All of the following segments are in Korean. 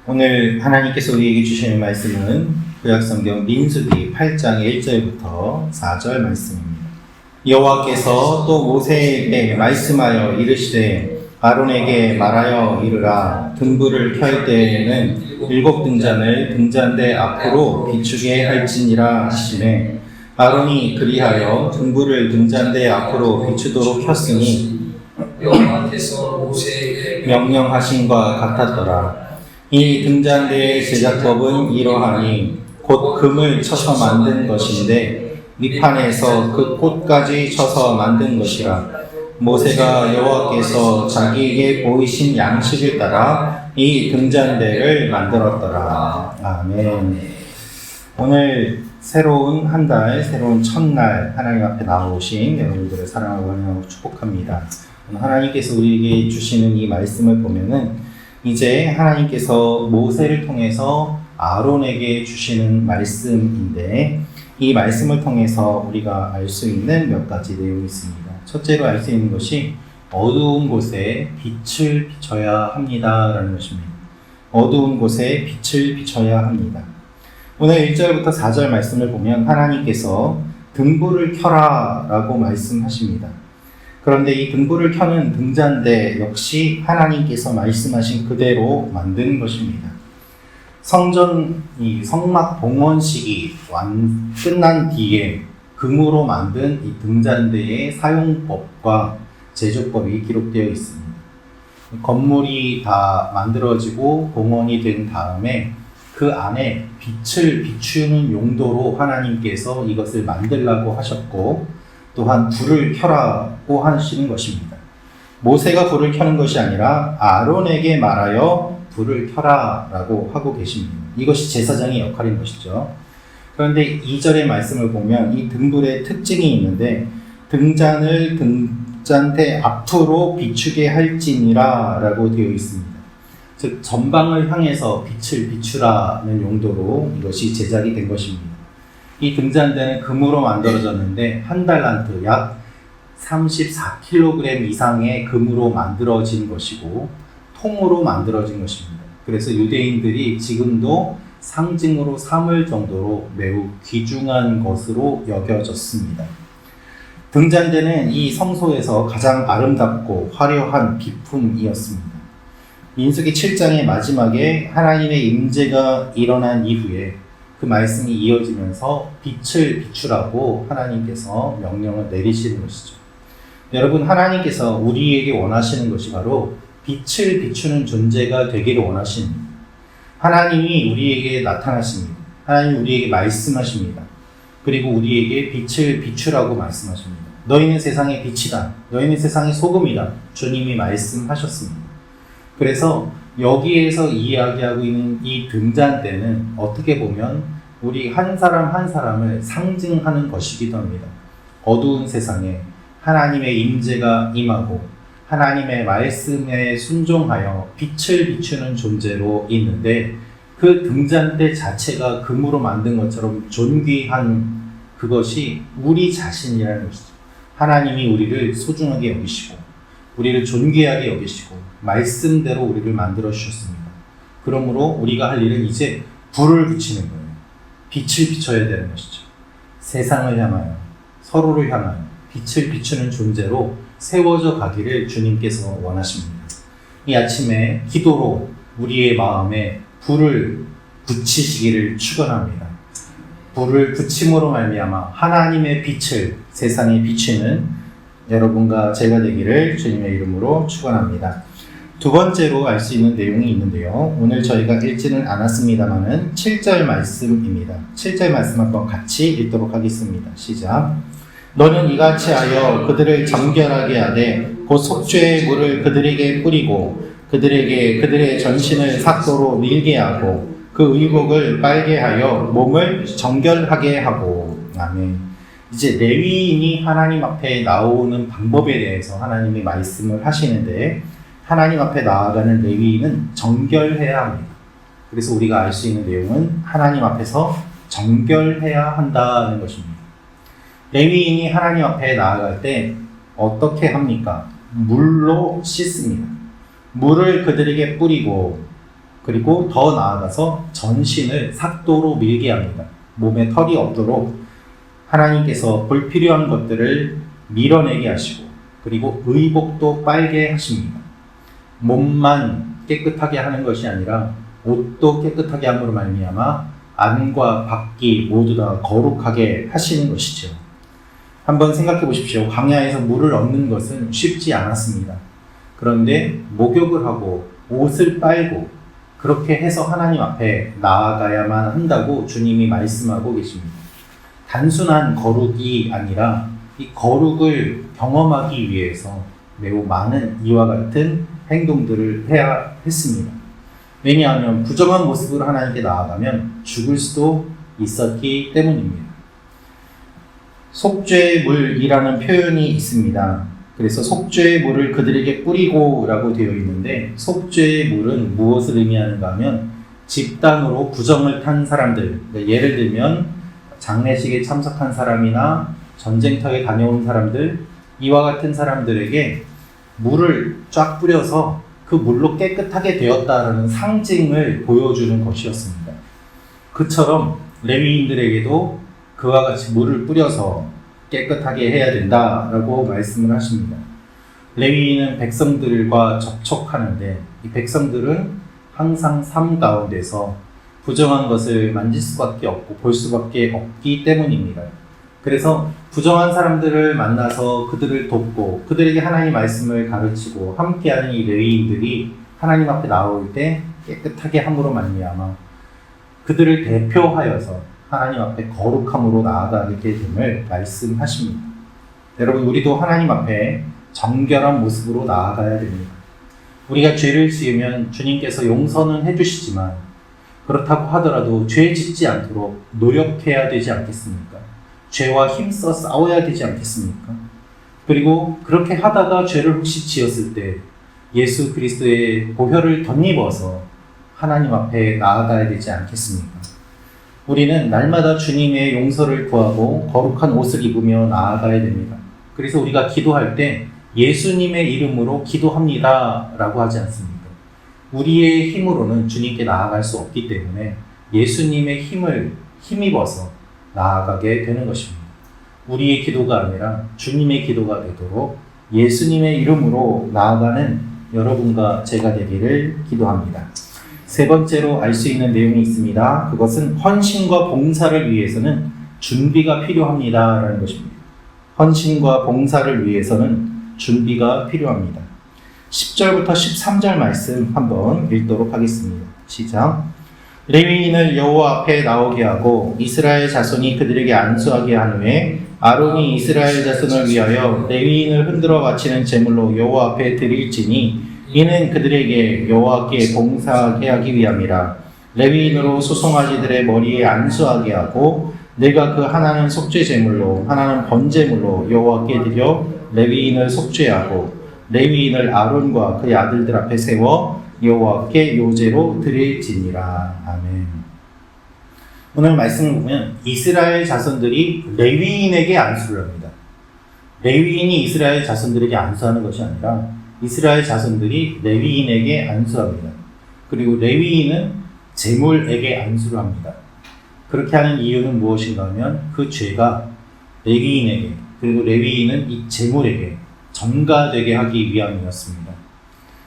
오늘 하나님께서 우리에게 주시는 말씀은 구약성경 민수기 8장 1절부터 4절 말씀입니다. 여호와께서 또 모세에게 말씀하여 이르시되 아론에게 말하여 이르라. 등불을 켤 때에는 7 등잔을 등잔대 앞으로 비추게 할지니라 하시매 아론이 그리하여 등불을 등잔대 앞으로 비추도록 켰으니 여호와께서 모세에게 명령하신과 같았더라. 이 등잔대의 제작법은 이러하니 곧 금을 쳐서 만든 것인데 밑판에서 그 꽃까지 쳐서 만든 것이라. 모세가 여호와께서 자기에게 보이신 양식을 따라 이 등잔대를 만들었더라. 아멘. 오늘 새로운 한 달, 새로운 첫날 하나님 앞에 나오신 여러분들을 사랑하고 환영하고 축복합니다. 하나님께서 우리에게 주시는 이 말씀을 보면은 이제 하나님께서 모세를 통해서 아론에게 주시는 말씀인데 이 말씀을 통해서 우리가 알 수 있는 몇 가지 내용이 있습니다. 첫째로 알 수 있는 것이 어두운 곳에 빛을 비춰야 합니다라는 것입니다. 어두운 곳에 빛을 비춰야 합니다. 오늘 1절부터 4절 말씀을 보면 하나님께서 등불을 켜라 라고 말씀하십니다. 그런데 이 등불을 켜는 등잔대 역시 하나님께서 말씀하신 그대로 만든 것입니다. 성막 봉헌식이 끝난 뒤에 금으로 만든 이 등잔대의 사용법과 제조법이 기록되어 있습니다. 건물이 다 만들어지고 봉헌이 된 다음에 그 안에 빛을 비추는 용도로 하나님께서 이것을 만들라고 하셨고 또한 불을 켜라고 하시는 것입니다. 모세가 불을 켜는 것이 아니라 아론에게 말하여 불을 켜라 라고 하고 계십니다. 이것이 제사장의 역할인 것이죠. 그런데 2절의 말씀을 보면 이 등불의 특징이 있는데 등잔을 등잔대 앞으로 비추게 할지니라 라고 되어 있습니다. 즉 전방을 향해서 빛을 비추라는 용도로 이것이 제작이 된 것입니다. 이 등잔대는 금으로 만들어졌는데 한 달란트 약 34kg 이상의 금으로 만들어진 것이고 통으로 만들어진 것입니다. 그래서 유대인들이 지금도 상징으로 삼을 정도로 매우 귀중한 것으로 여겨졌습니다. 등잔대는 이 성소에서 가장 아름답고 화려한 비품이었습니다. 민수기 7장의 마지막에 하나님의 임재가 일어난 이후에 그 말씀이 이어지면서 빛을 비추라고 하나님께서 명령을 내리시는 것이죠. 여러분, 하나님께서 우리에게 원하시는 것이 바로 빛을 비추는 존재가 되기를 원하십니다. 하나님이 우리에게 나타나십니다. 하나님이 우리에게 말씀하십니다. 그리고 우리에게 빛을 비추라고 말씀하십니다. 너희는 세상의 빛이다. 너희는 세상의 소금이다. 주님이 말씀하셨습니다. 그래서 여기에서 이야기하고 있는 이 등잔대는 어떻게 보면 우리 한 사람 한 사람을 상징하는 것이기도 합니다. 어두운 세상에 하나님의 임재가 임하고 하나님의 말씀에 순종하여 빛을 비추는 존재로 있는데 그 등잔대 자체가 금으로 만든 것처럼 존귀한 그것이 우리 자신이라는 것이죠. 하나님이 우리를 소중하게 여기시고 우리를 존귀하게 여기시고 말씀대로 우리를 만들어 주셨습니다. 그러므로 우리가 할 일은 이제 불을 붙이는 거예요. 빛을 비춰야 되는 것이죠. 세상을 향하여 서로를 향하여 빛을 비추는 존재로 세워져 가기를 주님께서 원하십니다. 이 아침에 기도로 우리의 마음에 불을 붙이시기를 축원합니다. 불을 붙임으로 말미암아 하나님의 빛을 세상에 비추는 여러분과 제가 되기를 주님의 이름으로 축원합니다. 두 번째로 알 수 있는 내용이 있는데요. 오늘 저희가 읽지는 않았습니다만은 7절 말씀입니다. 7절 말씀 한번 같이 읽도록 하겠습니다. 시작. 너는 이같이 하여 그들을 정결하게 하되 곧 속죄의 물을 그들에게 뿌리고 그들에게 그들의 전신을 삭도로 밀게 하고 그 의복을 빨게 하여 몸을 정결하게 하고. 아멘. 이제 레위인이 하나님 앞에 나오는 방법에 대해서 하나님이 말씀을 하시는데 하나님 앞에 나아가는 레위인은 정결해야 합니다. 그래서 우리가 알 수 있는 내용은 하나님 앞에서 정결해야 한다는 것입니다. 레위인이 하나님 앞에 나아갈 때 어떻게 합니까? 물로 씻습니다. 물을 그들에게 뿌리고 그리고 더 나아가서 전신을 삭도로 밀게 합니다. 몸에 털이 없도록 하나님께서 불필요한 것들을 밀어내게 하시고, 그리고 의복도 빨게 하십니다. 몸만 깨끗하게 하는 것이 아니라 옷도 깨끗하게 함으로 말미암아 안과 밖이 모두 다 거룩하게 하시는 것이죠. 한번 생각해 보십시오. 광야에서 물을 얻는 것은 쉽지 않았습니다. 그런데 목욕을 하고 옷을 빨고 그렇게 해서 하나님 앞에 나아가야만 한다고 주님이 말씀하고 계십니다. 단순한 거룩이 아니라 이 거룩을 경험하기 위해서 매우 많은 이와 같은 행동들을 해야 했습니다. 왜냐하면 부정한 모습으로 하나님께 나아가면 죽을 수도 있었기 때문입니다. 속죄의 물이라는 표현이 있습니다. 그래서 속죄의 물을 그들에게 뿌리고 라고 되어 있는데, 속죄의 물은 무엇을 의미하는가 하면 집단으로 부정을 탄 사람들, 예를 들면 장례식에 참석한 사람이나 전쟁터에 다녀온 사람들, 이와 같은 사람들에게 물을 쫙 뿌려서 그 물로 깨끗하게 되었다라는 상징을 보여주는 것이었습니다. 그처럼 레위인들에게도 그와 같이 물을 뿌려서 깨끗하게 해야 된다라고 말씀을 하십니다. 레위인은 백성들과 접촉하는데, 이 백성들은 항상 삶 가운데서 부정한 것을 만질 수밖에 없고 볼 수밖에 없기 때문입니다. 그래서 부정한 사람들을 만나서 그들을 돕고 그들에게 하나님 말씀을 가르치고 함께하는 이 레위인들이 하나님 앞에 나올 때 깨끗하게 함으로 말미암아 그들을 대표하여서 하나님 앞에 거룩함으로 나아가게 됨을 말씀하십니다. 여러분, 우리도 하나님 앞에 정결한 모습으로 나아가야 됩니다. 우리가 죄를 지으면 주님께서 용서는 해주시지만, 그렇다고 하더라도 죄 짓지 않도록 노력해야 되지 않겠습니까? 죄와 힘써 싸워야 되지 않겠습니까? 그리고 그렇게 하다가 죄를 혹시 지었을 때 예수 그리스도의 보혈을 덧입어서 하나님 앞에 나아가야 되지 않겠습니까? 우리는 날마다 주님의 용서를 구하고 거룩한 옷을 입으며 나아가야 됩니다. 그래서 우리가 기도할 때 예수님의 이름으로 기도합니다 라고 하지 않습니까? 우리의 힘으로는 주님께 나아갈 수 없기 때문에 예수님의 힘을 힘입어서 나아가게 되는 것입니다. 우리의 기도가 아니라 주님의 기도가 되도록 예수님의 이름으로 나아가는 여러분과 제가 되기를 기도합니다. 세 번째로 알 수 있는 내용이 있습니다. 그것은 헌신과 봉사를 위해서는 준비가 필요합니다 라는 것입니다. 헌신과 봉사를 위해서는 준비가 필요합니다. 10절부터 13절 말씀 한번 읽도록 하겠습니다. 시작. 레위인을 여호와 앞에 나오게 하고 이스라엘 자손이 그들에게 안수하게 한 후에 아론이 이스라엘 자손을 위하여 레위인을 흔들어 바치는 제물로 여호와 앞에 드릴지니 이는 그들에게 여호와께 봉사하게 하기 위함이라. 레위인으로 소송아지들의 머리에 안수하게 하고 내가 그 하나는 속죄 제물로 하나는 번제물로 여호와께 드려 레위인을 속죄하고 레위인을 아론과 그의 아들들 앞에 세워 여호와께 요제로 드릴지니라. 아멘. 오늘 말씀을 보면 이스라엘 자손들이 레위인에게 안수를 합니다. 레위인이 이스라엘 자손들에게 안수하는 것이 아니라 이스라엘 자손들이 레위인에게 안수합니다. 그리고 레위인은 제물에게 안수를 합니다. 그렇게 하는 이유는 무엇인가 하면 그 죄가 레위인에게, 그리고 레위인은 이 제물에게 전가되게 하기 위함이었습니다.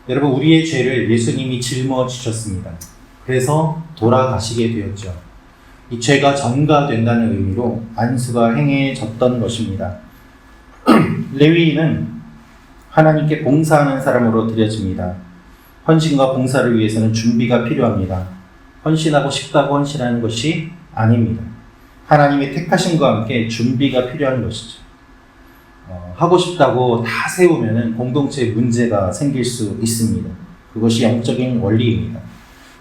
여러분, 우리의 죄를 예수님이 짊어지셨습니다. 그래서 돌아가시게 되었죠. 이 죄가 전가된다는 의미로 안수가 행해졌던 것입니다. 레위인은 하나님께 봉사하는 사람으로 드려집니다. 헌신과 봉사를 위해서는 준비가 필요합니다. 헌신하고 싶다고 헌신하는 것이 아닙니다. 하나님의 택하심과 함께 준비가 필요한 것이죠. 하고 싶다고 다 세우면 공동체에 문제가 생길 수 있습니다. 그것이 영적인 원리입니다.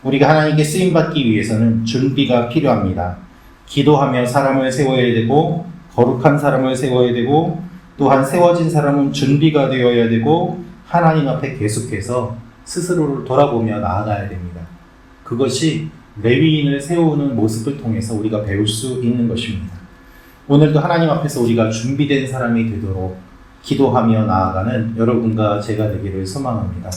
우리가 하나님께 쓰임받기 위해서는 준비가 필요합니다. 기도하며 사람을 세워야 되고 거룩한 사람을 세워야 되고 또한 세워진 사람은 준비가 되어야 되고 하나님 앞에 계속해서 스스로를 돌아보며 나아가야 됩니다. 그것이 레위인을 세우는 모습을 통해서 우리가 배울 수 있는 것입니다. 오늘도 하나님 앞에서 우리가 준비된 사람이 되도록 기도하며 나아가는 여러분과 제가 되기를 소망합니다.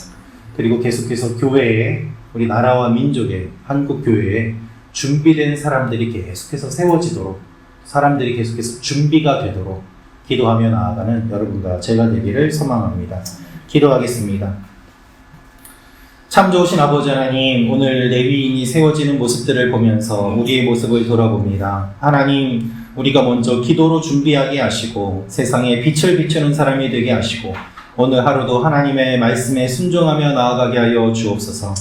그리고 계속해서 교회에 우리 나라와 민족의 한국 교회에 준비된 사람들이 계속해서 세워지도록, 사람들이 계속해서 준비가 되도록 기도하며 나아가는 여러분과 제가 되기를 소망합니다. 기도하겠습니다. 참 좋으신 아버지 하나님, 오늘 레위인이 세워지는 모습들을 보면서 우리의 모습을 돌아봅니다. 하나님, 우리가 먼저 기도로 준비하게 하시고 세상에 빛을 비추는 사람이 되게 하시고 오늘 하루도 하나님의 말씀에 순종하며 나아가게 하여 주옵소서.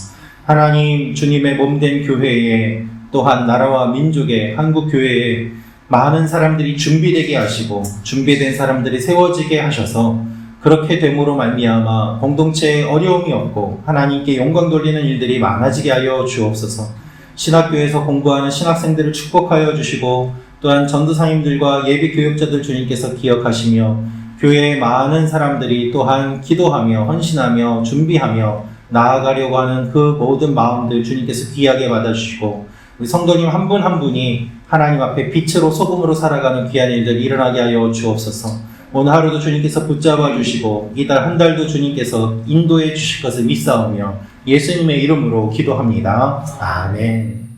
하나님, 주님의 몸된 교회에, 또한 나라와 민족의 한국 교회에 많은 사람들이 준비되게 하시고 준비된 사람들이 세워지게 하셔서 그렇게 됨으로 말미암아 공동체에 어려움이 없고 하나님께 영광 돌리는 일들이 많아지게 하여 주옵소서. 신학교에서 공부하는 신학생들을 축복하여 주시고 또한 전도사님들과 예비 교육자들 주님께서 기억하시며 교회에 많은 사람들이 또한 기도하며 헌신하며 준비하며 나아가려고 하는 그 모든 마음들 주님께서 귀하게 받아주시고 우리 성도님 한 분 한 분이 하나님 앞에 빛으로 소금으로 살아가는 귀한 일들 일어나게 하여 주옵소서. 오늘 하루도 주님께서 붙잡아 주시고 이달 한 달도 주님께서 인도해 주실 것을 믿사오며 예수님의 이름으로 기도합니다. 아멘.